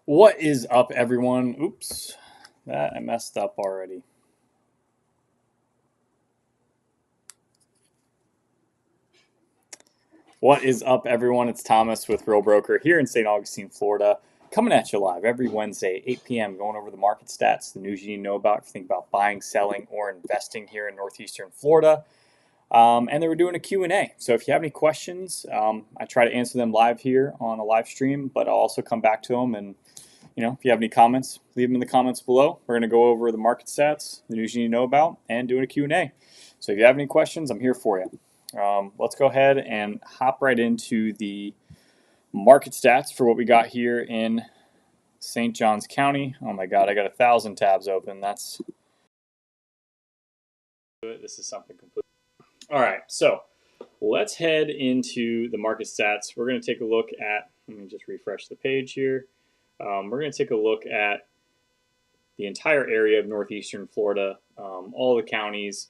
What is up, everyone? Oops, that I messed up already. What is up, everyone? It's Thomas with Real Broker here in St. Augustine, Florida, coming at you live every Wednesday, 8 p.m., going over the market stats, the news you need to know about if you think about buying, selling, or investing here in northeastern Florida. And then we're doing a Q&A. So if you have any questions, I try to answer them live here on a live stream, but I'll also come back to them. And if you have any comments, leave them in the comments below. We're going to go over the market stats, the news you need to know about, and doing a Q&A. So if you have any questions, I'm here for you. Let's go ahead and hop right into the market stats for what we got here in St. Johns County. Oh my God, I got 1,000 tabs open. This is something completely. All right, so let's head into the market stats. We're going to take a look at, let me just refresh the page here. We're going to take a look at the entire area of northeastern Florida, all the counties,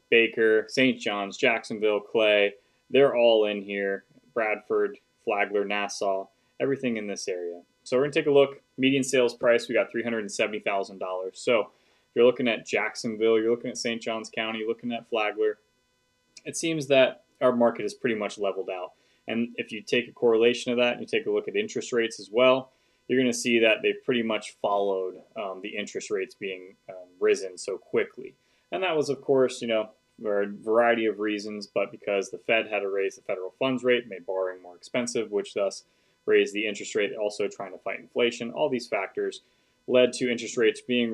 Baker, St. John's, Jacksonville, Clay, they're all in here. Bradford, Flagler, Nassau, everything in this area. So we're going to take a look. Median sales price, we got $370,000. So if you're looking at Jacksonville, you're looking at St. Johns County, you're looking at Flagler, it seems that our market is pretty much leveled out. And if you take a correlation of that and you take a look at interest rates as well, you're going to see that they've pretty much followed the interest rates being risen so quickly. And that was, of course, for a variety of reasons, but because the Fed had to raise the federal funds rate, made borrowing more expensive, which thus raised the interest rate, also trying to fight inflation. All these factors led to interest rates being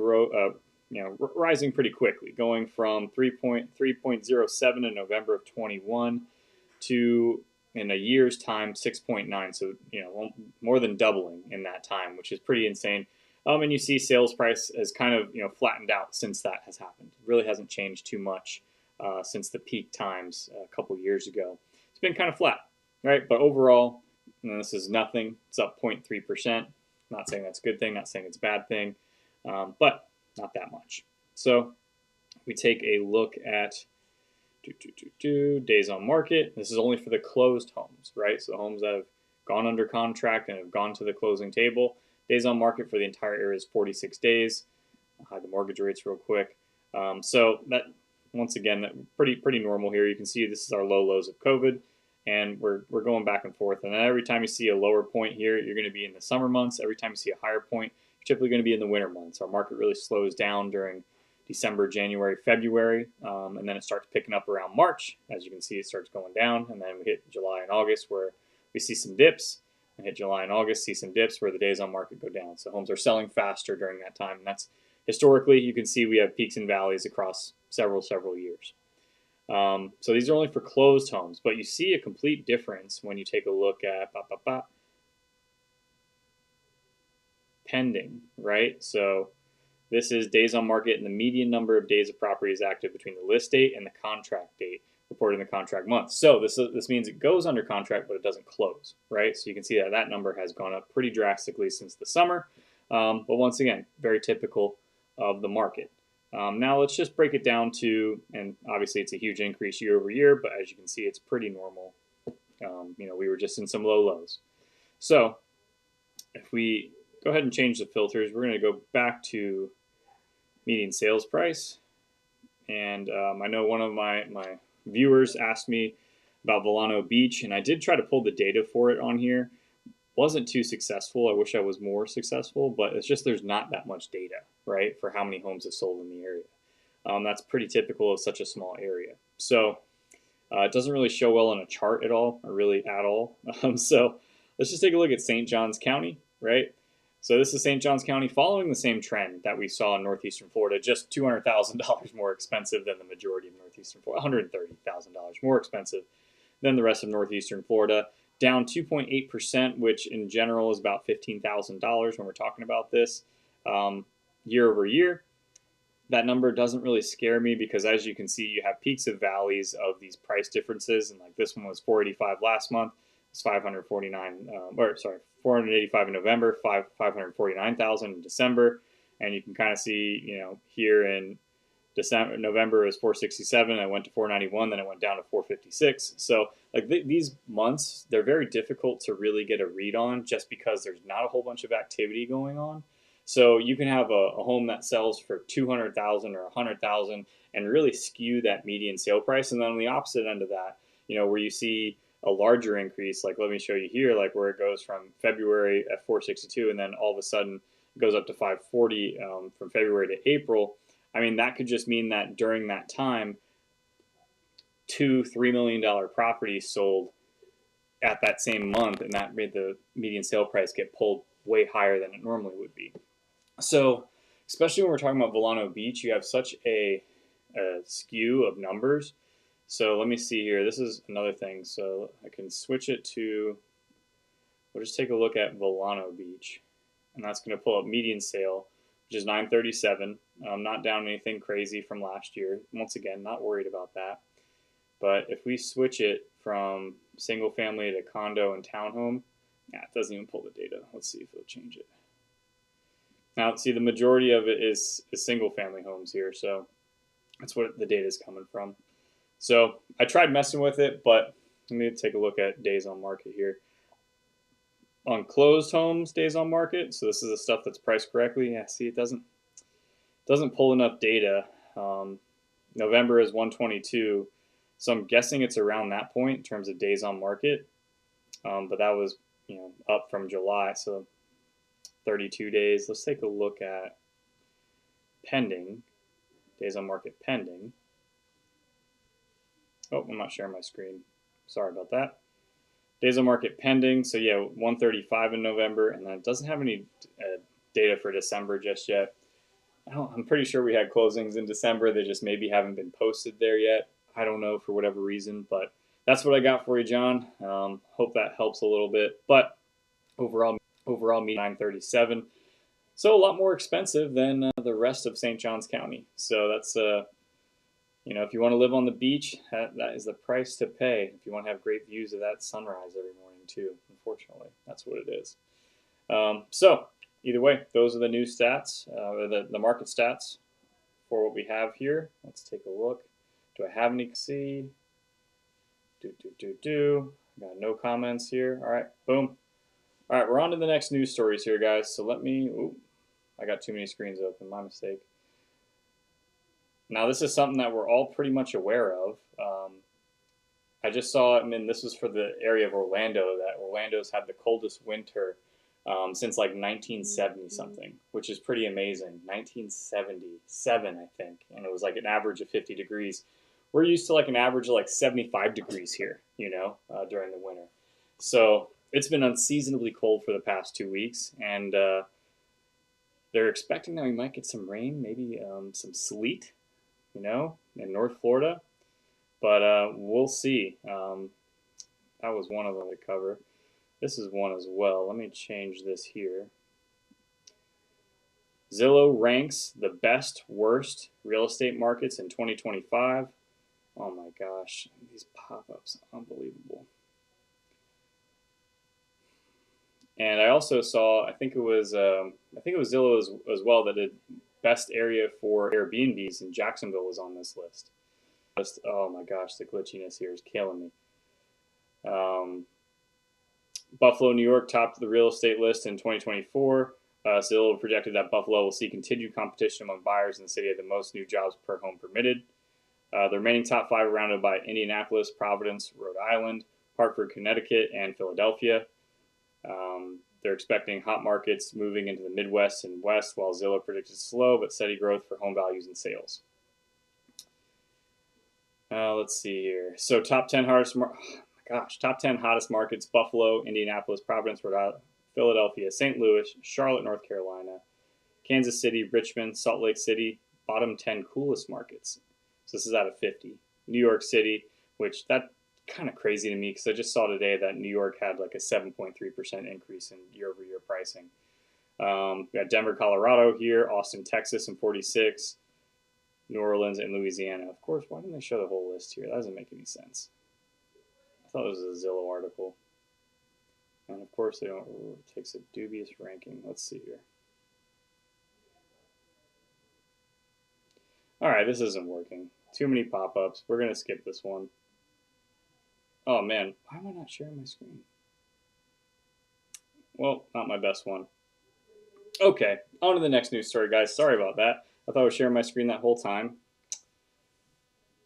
rising pretty quickly, going from 3.07 in November of 21 to, in a year's time, 6.9. So, more than doubling in that time, which is pretty insane. And you see sales price has kind of, flattened out since that has happened. It really hasn't changed too much since the peak times a couple years ago. It's been kind of flat, right? But overall, this is nothing. It's up 0.3%. Not saying that's a good thing, not saying it's a bad thing, but not that much. So we take a look at days on market. This is only for the closed homes, right? So the homes that have gone under contract and have gone to the closing table. Days on market for the entire area is 46 days. I'll hide the mortgage rates real quick. So that, once again, that pretty normal here. You can see this is our lows of COVID, and we're going back and forth. And then every time you see a lower point here, you're going to be in the summer months. Every time you see a higher point, you're typically going to be in the winter months. Our market really slows down during December, January, February, and then it starts picking up around March. As you can see, it starts going down, and then we hit July and August where we see some dips, and hit July and August, see some dips where the days on market go down. So homes are selling faster during that time, and that's historically, you can see we have peaks and valleys across several years. So these are only for closed homes, but you see a complete difference when you take a look at pending, right? So this is days on market, and the median number of days of property is active between the list date and the contract date reported in the contract month. So this means it goes under contract, but it doesn't close, right? So you can see that number has gone up pretty drastically since the summer. But once again, very typical of the market. Now let's just break it down to, and obviously it's a huge increase year over year, but as you can see, it's pretty normal. We were just in some low lows. So if we go ahead and change the filters, we're going to go back to median sales price. And I know one of my viewers asked me about Volano Beach, and I did try to pull the data for it on here. Wasn't too successful. I wish I was more successful, but it's just there's not that much data, right, for how many homes have sold in the area. That's pretty typical of such a small area. So it doesn't really show well on a chart at all, or really at all. So let's just take a look at St. Johns County, right? So this is St. Johns County following the same trend that we saw in northeastern Florida, just $200,000 more expensive than the majority of northeastern Florida, $130,000 more expensive than the rest of northeastern Florida, down 2.8%, which in general is about $15,000 when we're talking about this year over year. That number doesn't really scare me because, as you can see, you have peaks and valleys of these price differences, and like this one was $485 last month. It's 485 in November, 549,000 in December, and you can kind of see, here in November is 467. I went to 491. Then it went down to 456. So like these months, they're very difficult to really get a read on, just because there's not a whole bunch of activity going on. So you can have a home that sells for 200,000 or 100,000 and really skew that median sale price. And then on the opposite end of that, where you see a larger increase, like let me show you here, like where it goes from February at 462 and then all of a sudden it goes up to 540 from February to April. I mean, that could just mean that during that time, $2-3 million properties sold at that same month, and that made the median sale price get pulled way higher than it normally would be. So, especially when we're talking about Volano Beach, you have such a skew of numbers. So let me see here. This is another thing. So I can switch it to, we'll just take a look at Volano Beach. And that's going to pull up median sale, which is 937. Not down anything crazy from last year. Once again, not worried about that. But if we switch it from single family to condo and townhome, it doesn't even pull the data. Let's see if it'll change it. Now, see, the majority of it is single family homes here. So that's what the data is coming from. So I tried messing with it, but let me take a look at days on market here. On closed homes, days on market, so this is the stuff that's priced correctly. Yeah, see, it doesn't pull enough data. November is 122, so I'm guessing it's around that point in terms of days on market. But that was up from July, so 32 days. Let's take a look at pending, days on market pending. Oh, I'm not sharing my screen. Sorry about that. Days on market pending. So yeah, 135 in November, and then it doesn't have any data for December just yet. I'm pretty sure we had closings in December. They just maybe haven't been posted there yet. I don't know, for whatever reason, but that's what I got for you, John. Hope that helps a little bit. But overall, 937. So a lot more expensive than the rest of St. Johns County. So that's if you want to live on the beach, that is the price to pay. If you want to have great views of that sunrise every morning too, unfortunately, that's what it is. So either way, those are the new stats, the market stats for what we have here. Let's take a look. Do I have any? See. Got no comments here. All right, boom. All right, we're on to the next news stories here, guys. So let me. I got too many screens open. My mistake. Now, this is something that we're all pretty much aware of. I just saw, this was for the area of Orlando, that Orlando's had the coldest winter since like 1970 something, which is pretty amazing. 1977, I think, and it was like an average of 50 degrees. We're used to like an average of like 75 degrees here, during the winter. So it's been unseasonably cold for the past 2 weeks, and they're expecting that we might get some rain, maybe some sleet, in North Florida. But we'll see. That was one of them to cover. This is one as well. Let me change this here. Zillow ranks the best, worst real estate markets in 2025. Oh my gosh, these pop-ups, unbelievable. And I also saw, I think it was Zillow as well, that did best area for Airbnbs, and Jacksonville was on this list. Oh my gosh, the glitchiness here is killing me. Buffalo, New York topped the real estate list in 2024. Zillow projected that Buffalo will see continued competition among buyers in the city of the most new jobs per home permitted. The remaining top 5 are rounded by Indianapolis, Providence, Rhode Island, Hartford, Connecticut, and Philadelphia. They're expecting hot markets moving into the Midwest and West, while Zillow predicted slow but steady growth for home values and sales. Let's see here. So top 10 hottest markets: Buffalo, Indianapolis, Providence, Rhode Island, Philadelphia, St. Louis, Charlotte, North Carolina, Kansas City, Richmond, Salt Lake City. Bottom 10 coolest markets. So this is out of 50. New York City, which that kind of crazy to me because I just saw today that New York had like a 7.3% increase in year-over-year pricing. We got Denver, Colorado here, Austin, Texas, and 46, New Orleans, and Louisiana. Of course, why didn't they show the whole list here? That doesn't make any sense. I thought it was a Zillow article. And of course, it takes a dubious ranking. Let's see here. All right, this isn't working. Too many pop-ups. We're going to skip this one. Oh, man. Why am I not sharing my screen? Well, not my best one. Okay, on to the next news story, guys. Sorry about that. I thought I was sharing my screen that whole time.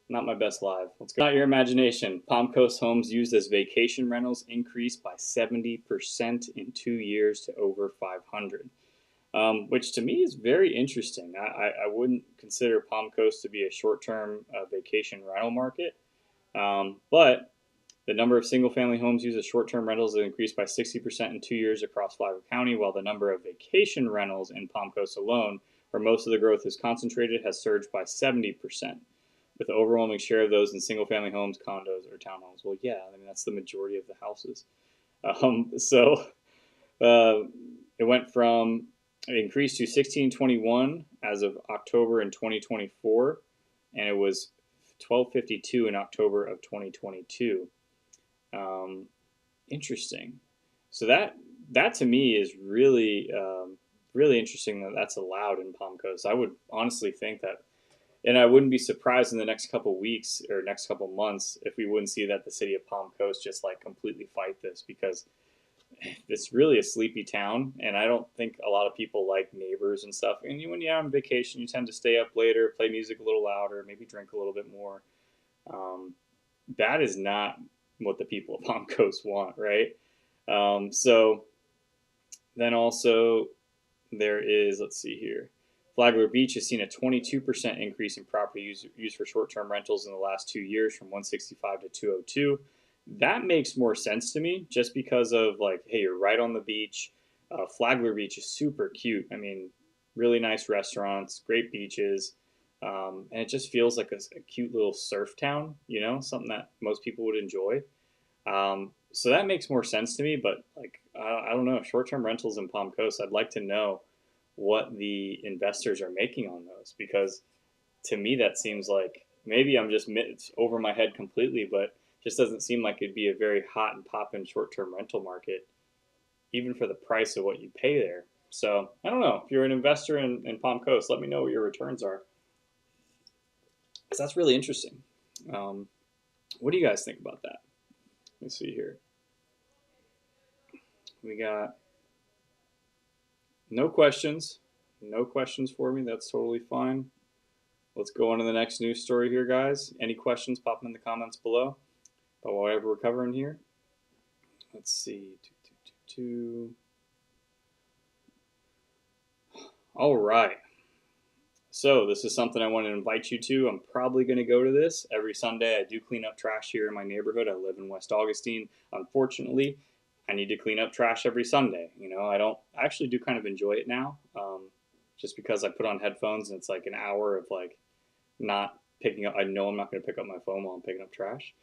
Not my best live. Let's go. Not your imagination. Palm Coast homes used as vacation rentals increased by 70% in 2 years to over 500, which to me is very interesting. I wouldn't consider Palm Coast to be a short-term vacation rental market, but the number of single-family homes used as short-term rentals has increased by 60% in 2 years across Flagler County, while the number of vacation rentals in Palm Coast alone, where most of the growth is concentrated, has surged by 70%, with the overwhelming share of those in single-family homes, condos, or townhomes. Well, yeah, I mean, that's the majority of the houses. Uh, it increased to 1621 as of October in 2024, and it was 1252 in October of 2022. Interesting. So that to me is really really interesting that that's allowed in Palm Coast. I would honestly think that, and I wouldn't be surprised in the next couple weeks or next couple months if we wouldn't see that the city of Palm Coast just like completely fight this, because it's really a sleepy town, and I don't think a lot of people like neighbors and stuff. And when you're on vacation, you tend to stay up later, play music a little louder, maybe drink a little bit more. That is not what the people of Palm Coast want, right? So then also there is, let's see here, Flagler Beach has seen a 22% increase in property used for short-term rentals in the last 2 years, from 165 to 202. That makes more sense to me, just because of like, hey, you're right on the beach. Flagler Beach is super cute. I mean, really nice restaurants, great beaches, and it just feels like a cute little surf town. Something that most people would enjoy. So that makes more sense to me, but like, I don't know, short-term rentals in Palm Coast, I'd like to know what the investors are making on those, because to me that seems like, maybe I'm just it's over my head completely, but just doesn't seem like it'd be a very hot and poppin' short-term rental market, even for the price of what you pay there. So I don't know. If you're an investor in Palm Coast, let me know what your returns are, because that's really interesting. What do you guys think about that? Let's see here. We got no questions. No questions for me. That's totally fine. Let's go on to the next news story here, guys. Any questions, pop them in the comments below about whatever we're covering here. Let's see. All right. So this is something I want to invite you to. I'm probably going to go to this every Sunday. I do clean up trash here in my neighborhood. I live in West Augustine. Unfortunately, I need to clean up trash every Sunday. I actually do kind of enjoy it now, just because I put on headphones and it's like an hour of like not picking up. I know I'm not going to pick up my phone while I'm picking up trash.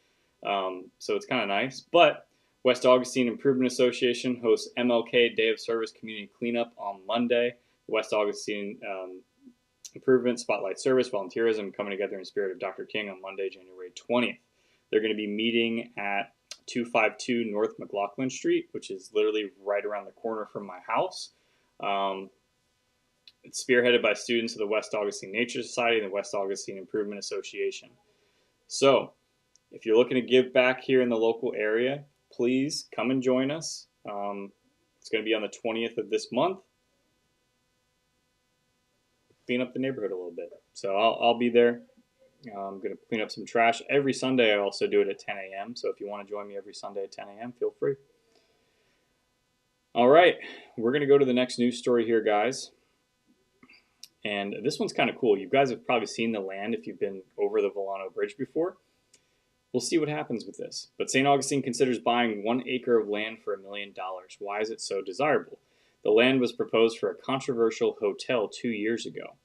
So it's kind of nice. But West Augustine Improvement Association hosts MLK Day of Service Community Cleanup on Monday. West Augustine Improvement Spotlight Service Volunteerism coming together in spirit of Dr. King on Monday, January 20th. They're going to be meeting at 252 North McLaughlin Street, which is literally right around the corner from my house. It's spearheaded by students of the West Augustine Nature Society and the West Augustine Improvement Association. So if you're looking to give back here in the local area, please come and join us. It's going to be on the 20th of this month. Clean up the neighborhood a little bit. So I'll be there. I'm going to clean up some trash. Every Sunday I also do it at 10 a.m. So if you want to join me every Sunday at 10 a.m., feel free. All right, we're going to go to the next news story here, guys. And this one's kind of cool. You guys have probably seen the land if you've been over the Volano Bridge before. We'll see what happens with this. But St. Augustine considers buying 1 acre of land for $1 million. Why is it so desirable? The land was proposed for a controversial hotel 2 years ago.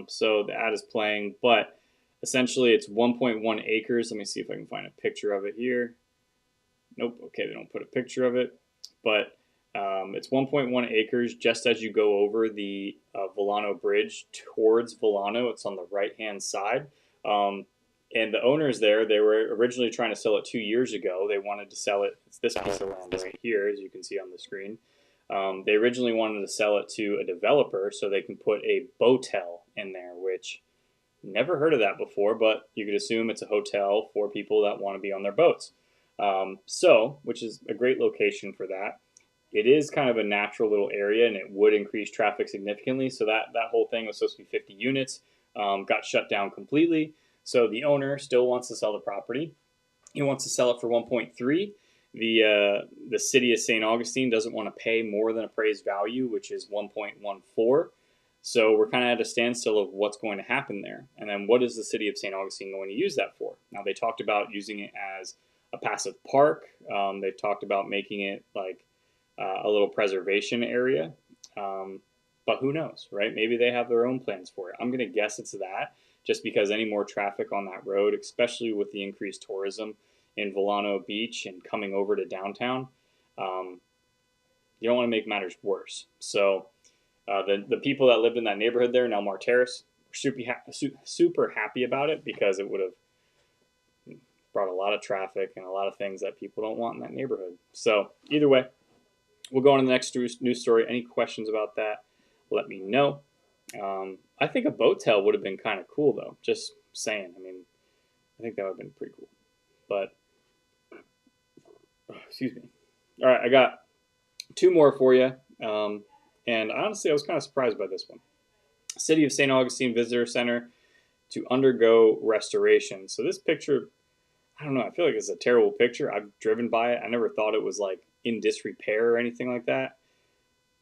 So the ad is playing, but essentially it's 1.1 acres. Let me see if I can find a picture of it here. Nope, okay, they don't put a picture of it. But it's 1.1 acres just as you go over the Volano Bridge towards Volano. It's on the right-hand side. And the owners there, they were originally trying to sell it 2 years ago. They wanted to sell it. It's this piece of land right here, as you can see on the screen. They originally wanted to sell it to a developer so they can put a boatel in there, which Never heard of that before, but you could assume it's a hotel for people that want to be on their boats. Which is a great location for that. It is kind of a natural little area, and it would increase traffic significantly. So that whole thing was supposed to be 50 units, got shut down completely. So the owner still wants to sell the property. He wants to sell it for 1.3. The city of St. Augustine doesn't want to pay more than appraised value, which is 1.14. So we're kind of at a standstill of what's going to happen there. And then what is the city of St. Augustine going to use that for? Now, they talked about using it as a passive park. They've talked about making it like a little preservation area. But who knows, right? Maybe they have their own plans for it. I'm going to guess it's that, just because any more traffic on that road, especially with the increased tourism in Volano Beach and coming over to downtown, you don't want to make matters worse. So the people that lived in that neighborhood there, Nelmar Terrace, were super happy about it, because it would have brought a lot of traffic and a lot of things that people don't want in that neighborhood. So either way, we'll go on to the next news story. Any questions about that, let me know. I think a boatel would have been kind of cool, though. Just saying. I mean, I think that would have been pretty cool. But, excuse me. All right, I got two more for you. And honestly, I was kind of surprised by this one. City of St. Augustine Visitor Center to undergo restoration. So this picture, I don't know, I feel like it's a terrible picture. I've driven by it. I never thought it was like in disrepair or anything like that.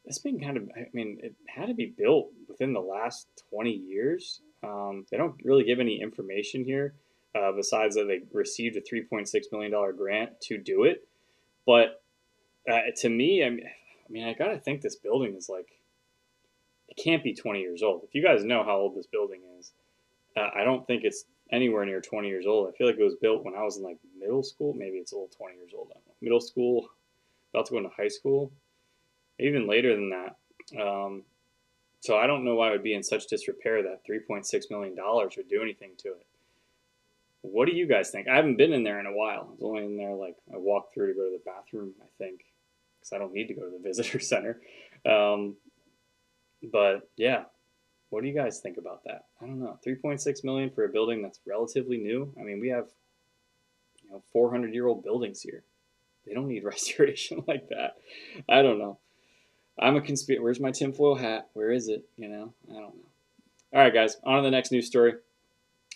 It's been kind of, I mean, it had to be built within the last 20 years. They don't really give any information here, besides that they received a $3.6 million grant to do it. But to me, I got to think this building is like, it can't be 20 years old. If you guys know how old this building is, I don't think it's anywhere near 20 years old. I feel like it was built when I was in like middle school. Maybe it's a little 20 years old. I don't know. Middle school, about to go into high school, even later than that. So I don't know why it would be in such disrepair that $3.6 million would do anything to it. What do you guys think? I haven't been in there in a while. I was only in there, like, I walked through to go to the bathroom, I think, because I don't need to go to the visitor center. But yeah, what do you guys think about that? I don't know. 3.6 million for a building that's relatively new. I mean, we have 400-year-old buildings here. They don't need restoration like that. I don't know. I'm a conspiracy. Where's my tinfoil hat? Where is it? I don't know. All right, guys. On to the next news story.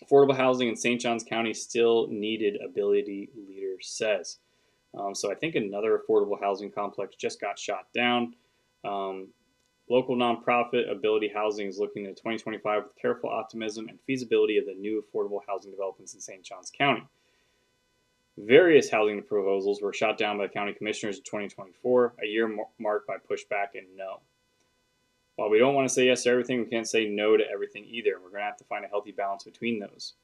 Affordable housing in St. Johns County still needed, ability leader says. So I think another affordable housing complex just got shot down. Local nonprofit Ability Housing is looking at 2025 with careful optimism and feasibility of the new affordable housing developments in St. Johns County. Various housing proposals were shot down by the county commissioners in 2024, a year marked by pushback and no. While we don't want to say yes to everything, we can't say no to everything either. We're going to have to find a healthy balance between those.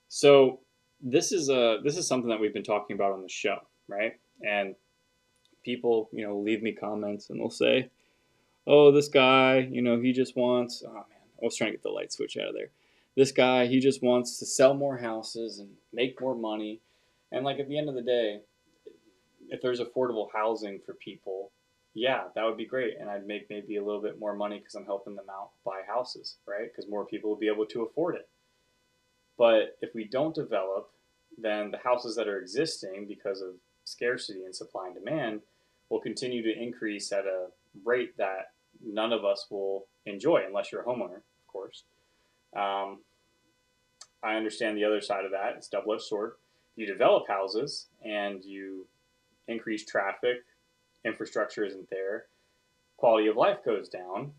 So this is something that we've been talking about on the show, right? And people, leave me comments and they'll say, "Oh, this guy, he just wants." Oh man, I was trying to get the light switch out of there. This guy, he just wants to sell more houses and make more money. And like at the end of the day, if there's affordable housing for people, yeah, that would be great. And I'd make maybe a little bit more money because I'm helping them out buy houses, right? Because more people will be able to afford it. But if we don't develop, then the houses that are existing because of scarcity and supply and demand will continue to increase at a rate that none of us will enjoy unless you're a homeowner, of course. I understand the other side of that. It's a double-edged sword. You develop houses and you increase traffic, infrastructure isn't there, quality of life goes down,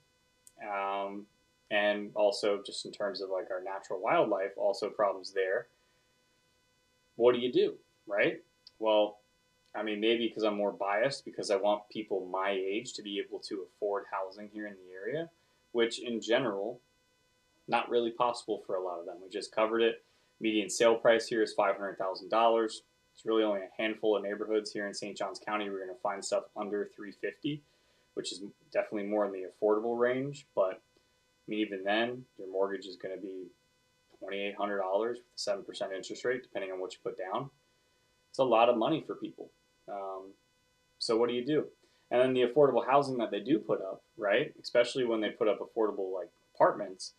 and also just in terms of like our natural wildlife, also problems there. What do you do, right? Well, maybe because I'm more biased because I want people my age to be able to afford housing here in the area, which in general, not really possible for a lot of them. We just covered it. Median sale price here is $500,000. It's really only a handful of neighborhoods here in St. Johns County we're going to find stuff under $350,000, which is definitely more in the affordable range. But even then, your mortgage is going to be $2,800 with a 7% interest rate, depending on what you put down. It's a lot of money for people. So what do you do? And then the affordable housing that they do put up, right? Especially when they put up affordable like apartments,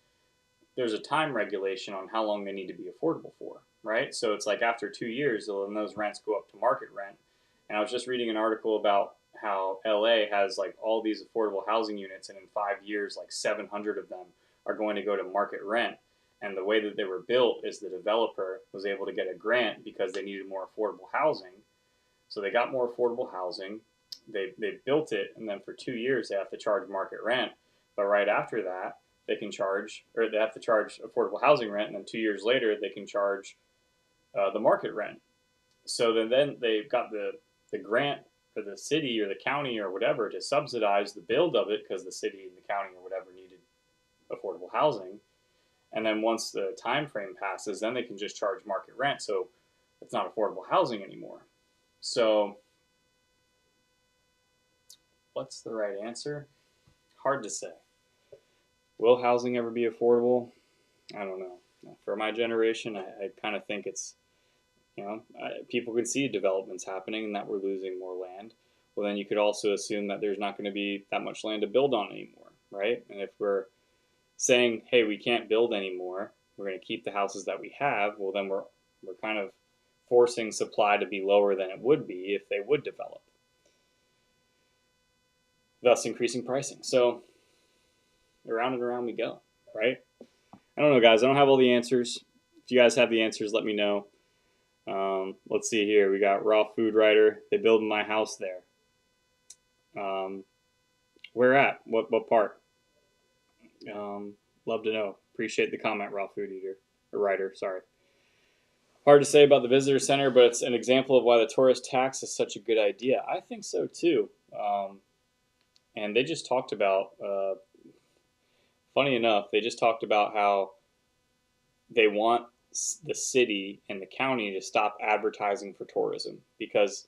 there's a time regulation on how long they need to be affordable for, right? So it's like after 2 years, then those rents go up to market rent. And I was just reading an article about how LA has like all these affordable housing units, and in 5 years, like 700 of them are going to go to market rent. And the way that they were built is the developer was able to get a grant because they needed more affordable housing. So they got more affordable housing. They built it, and then for 2 years they have to charge market rent. But right after that, they can charge, or they have to charge affordable housing rent, and then 2 years later they can charge the market rent. So then they've got the grant for the city or the county or whatever to subsidize the build of it because the city and the county or whatever needed affordable housing. And then once the time frame passes, then they can just charge market rent. So it's not affordable housing anymore. So what's the right answer? Hard to say. Will housing ever be affordable? I don't know. For my generation, I kind of think it's, people can see developments happening and that we're losing more land. Well, then you could also assume that there's not going to be that much land to build on anymore, right? And if we're saying, hey, we can't build anymore, we're going to keep the houses that we have, well, then we're kind of forcing supply to be lower than it would be if they would develop, thus increasing pricing. So around and around we go, right? I don't know, guys. I don't have all the answers. If you guys have the answers, let me know. Let's see here. We got Raw Food Writer. They build my house there. Where at? What part? Love to know. Appreciate the comment, Raw Food Eater or Writer. Sorry. Hard to say about the visitor center, but it's an example of why the tourist tax is such a good idea. I think so too. And they just talked about, funny enough, they just talked about how they want the city and the county to stop advertising for tourism because,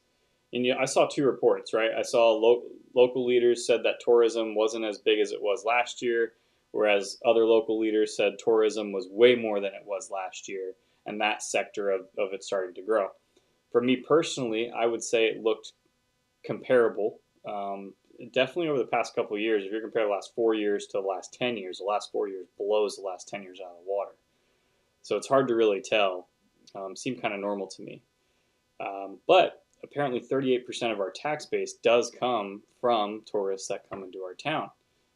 I saw two reports, right? I saw local leaders said that tourism wasn't as big as it was last year, whereas other local leaders said tourism was way more than it was last year, and that sector of it started to grow. For me personally, I would say it looked comparable. Definitely over the past couple of years, if you compare the last 4 years to the last 10 years, the last 4 years blows the last 10 years out of the water. So it's hard to really tell. Seemed kind of normal to me. But apparently 38% of our tax base does come from tourists that come into our town.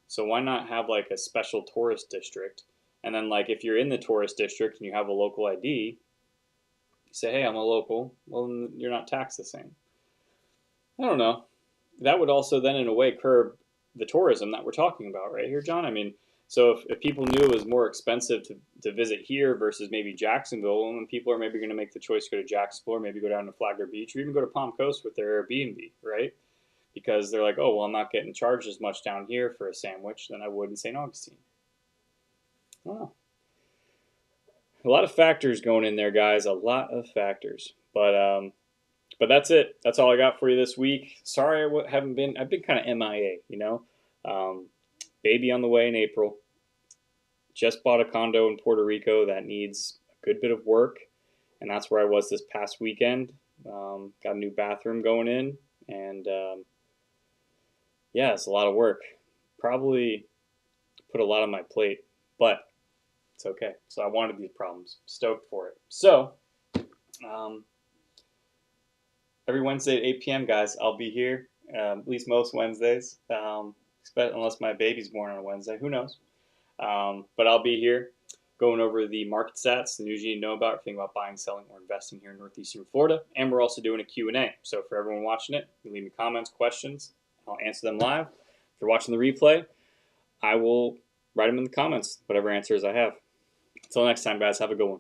So why not have like a special tourist district? And then like if you're in the tourist district and you have a local ID, you say, hey, I'm a local. Well, then you're not taxed the same. I don't know. That would also then in a way curb the tourism that we're talking about right here, John. I mean, so if people knew it was more expensive to visit here versus maybe Jacksonville, well, then people are maybe going to make the choice to go to Jacksonville or maybe go down to Flagler Beach or even go to Palm Coast with their Airbnb, right? Because they're like, oh, well, I'm not getting charged as much down here for a sandwich than I would in St. Augustine. I don't know. A lot of factors going in there, guys. A lot of factors. But that's it. That's all I got for you this week. Sorry I've been kind of MIA, baby on the way in April. Just bought a condo in Puerto Rico that needs a good bit of work, and that's where I was this past weekend. Got a new bathroom going in, and yeah, it's a lot of work. Probably put a lot on my plate, but it's okay. So I wanted these problems. Stoked for it. So every Wednesday at 8 p.m., guys, I'll be here, at least most Wednesdays, unless my baby's born on a Wednesday. Who knows? But I'll be here going over the market stats, the news you need to know about, everything about buying, selling, or investing here in Northeastern Florida. And we're also doing a Q&A. So for everyone watching it, you leave me comments, questions. I'll answer them live. If you're watching the replay, I will write them in the comments, whatever answers I have. Until next time, guys, have a good one.